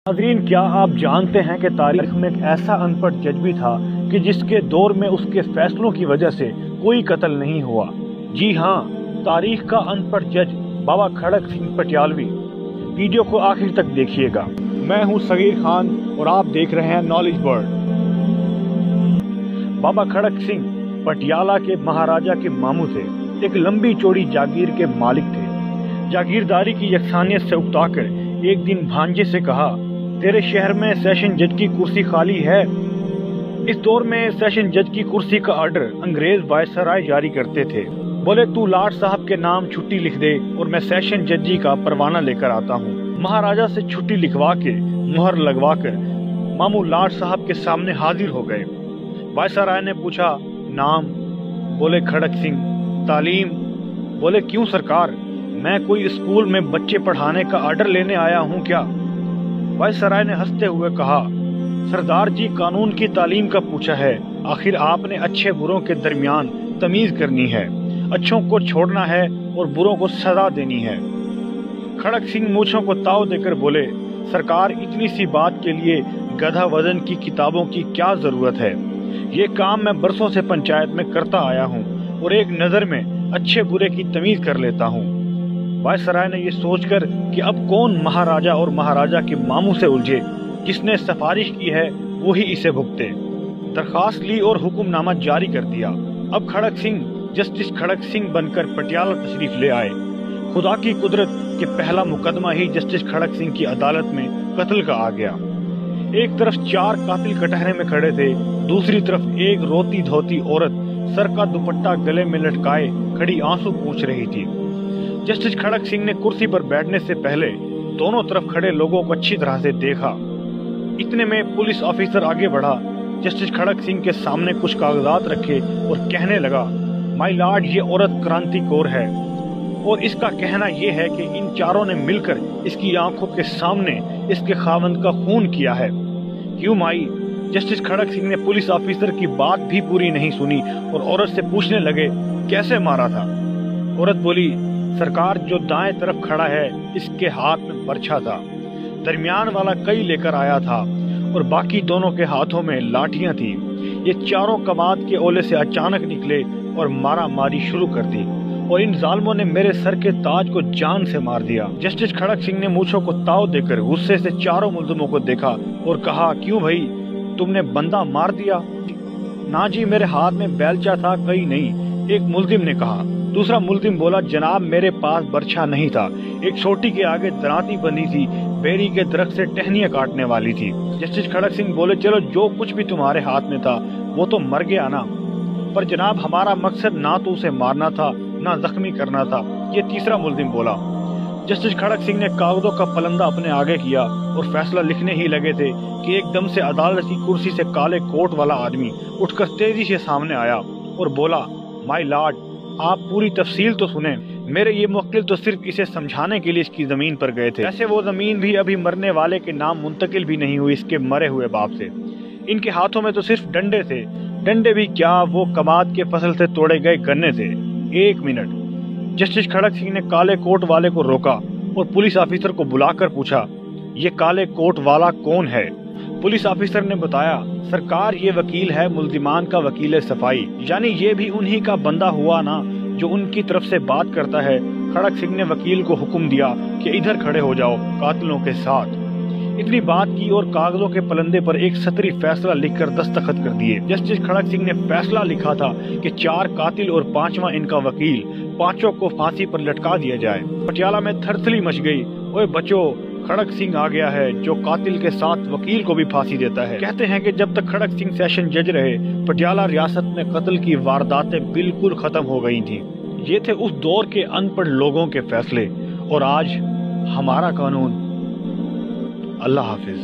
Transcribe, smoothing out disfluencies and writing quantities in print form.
नाज़रीन, क्या आप जानते हैं कि तारीख में एक ऐसा अनपढ़ जज भी था कि जिसके दौर में उसके फैसलों की वजह से कोई कत्ल नहीं हुआ। जी हाँ, तारीख का अनपढ़ जज बाबा खड़क सिंह पटियालवी। वीडियो को आखिर तक देखिएगा। मैं हूँ सगीर खान और आप देख रहे हैं नॉलेज बर्ड। बाबा खड़क सिंह पटियाला के महाराजा के मामू थे। एक लंबी चौड़ी जागीर के मालिक थे। जागीरदारी की यकसानियत से उकताकर एक दिन भांजे से कहा, तेरे शहर में सेशन जज की कुर्सी खाली है। इस दौर में सेशन जज की कुर्सी का ऑर्डर अंग्रेज वायसराय जारी करते थे। बोले, तू लाट साहब के नाम छुट्टी लिख दे और मैं सेशन जजी का परवाना लेकर आता हूँ। महाराजा से छुट्टी लिखवा के मुहर लगवा कर मामू लाट साहब के सामने हाजिर हो गए। वायसराय ने पूछा, नाम? बोले, खड़क सिंह। तालीम? बोले, क्यों सरकार, मैं कोई स्कूल में बच्चे पढ़ाने का ऑर्डर लेने आया हूँ क्या? वायसराय ने हंसते हुए कहा, सरदार जी, कानून की तालीम का पूछा है। आखिर आपने अच्छे बुरों के दरमियान तमीज करनी है, अच्छों को छोड़ना है और बुरों को सजा देनी है। खड़क सिंह मूंछों को ताव देकर बोले, सरकार, इतनी सी बात के लिए गधा वजन की किताबों की क्या जरूरत है? ये काम मैं बरसों से पंचायत में करता आया हूँ और एक नजर में अच्छे बुरे की तमीज कर लेता हूँ। वायसराय ने ये सोचकर कि अब कौन महाराजा और महाराजा के मामू से उलझे, जिसने सिफारिश की है वही इसे भुगते। दरखास्त ली और हुक्मनामा जारी कर दिया। अब खड़क सिंह जस्टिस खड़क सिंह बनकर पटियाला तशरीफ ले आए। खुदा की कुदरत के पहला मुकदमा ही जस्टिस खड़क सिंह की अदालत में कत्ल का आ गया। एक तरफ 4 कातिल कटहरे में खड़े थे, दूसरी तरफ एक रोती धोती औरत सर का दुपट्टा गले में लटकाए खड़ी आंसू पूछ रही थी। जस्टिस खड़क सिंह ने कुर्सी पर बैठने से पहले दोनों तरफ खड़े लोगों को अच्छी तरह से देखा। इतने में पुलिस ऑफिसर आगे बढ़ा, जस्टिस खड़क सिंह के सामने कुछ कागजात रखे और कहने लगा, माय लॉर्ड, ये औरत क्रांतिकोर है और इसका कहना यह है कि इन चारों ने मिलकर इसकी आंखों के सामने इसके खावंद का खून किया है। क्यों माई? जस्टिस खड़क सिंह ने पुलिस ऑफिसर की बात भी पूरी नहीं सुनी और औरत से पूछने लगे, कैसे मारा था? औरत बोली, सरकार, जो दाएं तरफ खड़ा है इसके हाथ में बर्छा था, दरमियान वाला कई लेकर आया था और बाकी दोनों के हाथों में लाठियां थी। ये चारों कमाद के ओले से अचानक निकले और मारा मारी शुरू कर दी और इन जालिमों ने मेरे सर के ताज को जान से मार दिया। जस्टिस खड़क सिंह ने मूंछों को ताव देकर गुस्से से चारों मुल्जिमों को देखा और कहा, क्यों भाई, तुमने बंदा मार दिया? ना जी, मेरे हाथ में बेलचा था, कई नहीं, एक मुल्जिम ने कहा। दूसरा मुल्जिम बोला, जनाब, मेरे पास बर्छा नहीं था, एक छोटी के आगे दराती बंधी थी, बेरी के दरख्त से टहनियां काटने वाली थी। जस्टिस खड़क सिंह बोले, चलो, जो कुछ भी तुम्हारे हाथ में था वो तो मर गया ना, पर जनाब, हमारा मकसद ना तो उसे मारना था ना जख्मी करना था, ये तीसरा मुल्जिम बोला। जस्टिस खड़क सिंह ने कागजों का पलंदा अपने आगे किया और फैसला लिखने ही लगे थे कि एकदम से अदालत की कुर्सी से काले कोट वाला आदमी उठकर तेजी से सामने आया और बोला, माय लॉर्ड, आप पूरी तफसील तो सुने। मेरे ये मुवक्किल तो सिर्फ इसे समझाने के लिए इसकी जमीन पर गए थे। ऐसे वो जमीन भी अभी मरने वाले के नाम मुंतकिल भी नहीं हुई इसके मरे हुए बाप से। इनके हाथों में तो सिर्फ डंडे थे। डंडे भी क्या, वो कमाद के फसल से तोड़े गए गन्ने थे। 1 मिनट। जस्टिस खड़क सिंह ने काले कोट वाले को रोका और पुलिस ऑफिसर को बुलाकर पूछा, ये काले कोट वाला कौन है? पुलिस ऑफिसर ने बताया, सरकार, ये वकील है मुल्जिमान का वकील सफाई, यानी ये भी उन्हीं का बंदा हुआ ना जो उनकी तरफ से बात करता है। खड़क सिंह ने वकील को हुक्म दिया कि इधर खड़े हो जाओ कातिलों के साथ। इतनी बात की और कागजों के पलंदे पर एक सतरी फैसला लिखकर दस्तखत कर दिए। जस्टिस खड़क सिंह ने फैसला लिखा था कि 4 कातिल और 5वां इनका वकील, पांचों को फांसी पर लटका दिया जाए। पटियाला में थरथली मच गई। ओए बच्चों, खड़क सिंह आ गया है जो कातिल के साथ वकील को भी फांसी देता है। कहते हैं कि जब तक खड़क सिंह सेशन जज रहे, पटियाला रियासत में कत्ल की वारदातें बिल्कुल खत्म हो गई थी। ये थे उस दौर के अनपढ़ लोगों के फैसले और आज हमारा कानून। अल्लाह हाफिज।